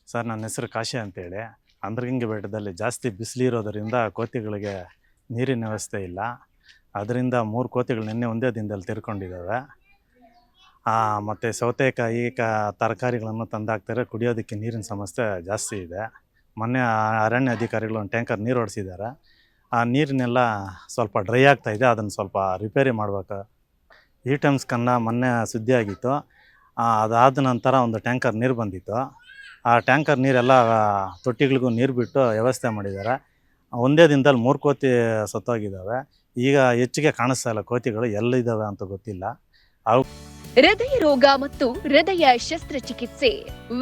Sir ನನ್ನ ಹೆಸರು ಕಾಶಿ ಅಂತೇಳಿ. ಅಂದ್ರಗಂಗೆ ಬೆಟ್ಟದಲ್ಲಿ ಜಾಸ್ತಿ ಬಿಸಿಲಿರೋದರಿಂದ ಕೋತಿಗಳಿಗೆ ನೀರಿನ ವ್ಯವಸ್ಥೆ ಇಲ್ಲ. ಅದರಿಂದ 3 ಕೋತಿಗಳು ನಿನ್ನೆ ಒಂದೇ ದಿನದಲ್ಲಿ ತೀರ್ಕೊಂಡಿದ್ದಾವೆ. ಮತ್ತು ಸೌತೆಕಾಯಿ ತರಕಾರಿಗಳನ್ನು ತಂದಾಕ್ತಾರೆ. ಕುಡಿಯೋದಕ್ಕೆ ನೀರಿನ ಸಮಸ್ಯೆ ಜಾಸ್ತಿ ಇದೆ. ಮೊನ್ನೆ ಅರಣ್ಯ ಅಧಿಕಾರಿಗಳು ಒಂದು ಟ್ಯಾಂಕರ್ ನೀರು ಹೊಡ್ಸಿದ್ದಾರೆ. ಆ ನೀರನ್ನೆಲ್ಲ ಸ್ವಲ್ಪ ಡ್ರೈ ಆಗ್ತಾಯಿದೆ. ಅದನ್ನು ಸ್ವಲ್ಪ ರಿಪೇರಿ ಮಾಡ್ಬೇಕು. ಈ ಟೈಮ್ಸ್ ಕನ್ನ ಮೊನ್ನೆ ಸುದ್ದಿ ಆಗಿತ್ತು. ಅದಾದ ನಂತರ ಒಂದು ಟ್ಯಾಂಕರ್ ನೀರು ಬಂದಿತ್ತು. ಆ ಟ್ಯಾಂಕರ್ ನೀರೆಲ್ಲ ತೊಟ್ಟಿಗಳಿಗೂ ನೀರು ಬಿಟ್ಟು ವ್ಯವಸ್ಥೆ ಮಾಡಿದ್ದಾರೆ. ಒಂದೇ ದಿನದಲ್ಲಿ 3 ಕೋತಿ ಸತ್ತೋಗಿದ್ದಾವೆ. ಈಗ ಹೆಚ್ಚಿಗೆ ಕಾಣಿಸ್ತಾ ಇಲ್ಲ ಕೋತಿಗಳು, ಎಲ್ಲಿದ್ದಾವೆ ಅಂತ ಗೊತ್ತಿಲ್ಲ. ಹೃದಯ ರೋಗ ಮತ್ತು ಹೃದಯ ಶಸ್ತ್ರಚಿಕಿತ್ಸೆ,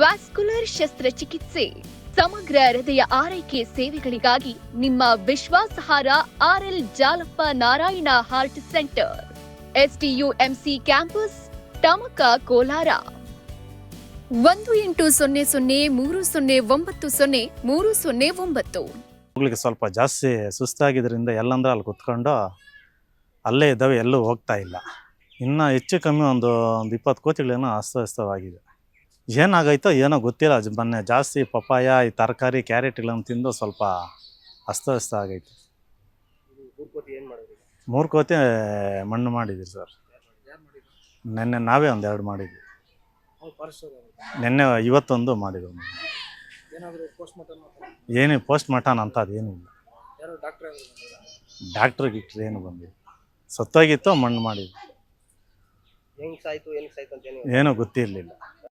ವ್ಯಾಸ್ಕುಲರ್ ಶಸ್ತ್ರಚಿಕಿತ್ಸೆ, ಸಮಗ್ರ ಹೃದಯ ಆರೈಕೆ ಸೇವೆಗಳಿಗಾಗಿ ನಿಮ್ಮ ವಿಶ್ವಾಸಾರ್ಹ RL Jalappa Narayana heart centre, STUMC campus, Tamaka, Kolar. 180030090309. ಮಗಳಿಗೆ ಸ್ವಲ್ಪ ಜಾಸ್ತಿ ಸುಸ್ತಾಗಿದ್ದರಿಂದ ಎಲ್ಲಂದ್ರೆ ಅಲ್ಲಿ ಕುತ್ಕೊಂಡು ಅಲ್ಲೇ ಇದ್ದಾವೆ, ಎಲ್ಲೂ ಹೋಗ್ತಾ ಇಲ್ಲ. ಇನ್ನು ಹೆಚ್ಚು ಕಮ್ಮಿ ಒಂದು 20 ಕೋತಿಗಳೇನೋ ಅಸ್ತವ್ಯಸ್ತವಾಗಿದೆ. ಏನಾಗೈತೋ ಏನೋ ಗೊತ್ತಿಲ್ಲ. ಮೊನ್ನೆ ಜಾಸ್ತಿ ಪಪ್ಪಾಯ, ಈ ತರಕಾರಿ, ಕ್ಯಾರೆಟ್ಗಳನ್ನು ತಿಂದು ಸ್ವಲ್ಪ ಅಸ್ತವ್ಯಸ್ತ ಆಗೈತೆ. 3 ಕೋತಿ ಮಣ್ಣು ಮಾಡಿದ್ವಿ ಸರ್. ನೆನ್ನೆ ನಾವೇ ಒಂದು 2 ಮಾಡಿದ್ವಿ. ನೆನ್ನೆ ಇವತ್ತೊಂದು ಮಾಡಿದ್ವಿ. ಏನು ಪೋಸ್ಟ್ ಮಾರ್ಟಮ್ ಅಂತ ಅದೇನಿಲ್ಲ. ಡಾಕ್ಟ್ರ್ ಏನು ಬಂದಿಲ್ಲ. ಸತ್ತೋಗಿತ್ತು, ಮಣ್ಣು ಮಾಡಿದ್ವಿ. ಏನೂ ಗೊತ್ತಿರಲಿಲ್ಲ.